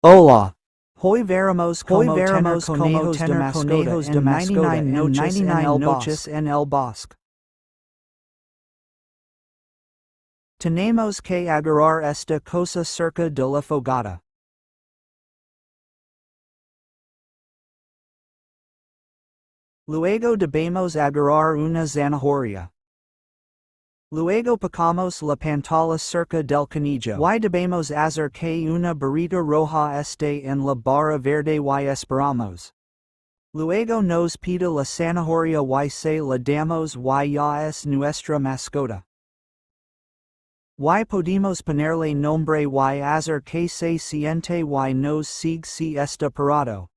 Hola. Hoy veremos como tener conejos de mascota en 99 noches en el bosque. Tenemos que agarrar esta cosa cerca de la fogata. Luego debemos agarrar una zanahoria. Luego picamos la pantalla cerca del conejo. Y debemos hacer que una barrita roja esté en la barra verde y esperamos. Luego nos pide la zanahoria y se la damos y ya es nuestra mascota. Y podemos ponerle nombre y hacer que se siente y nos sigue si está parado.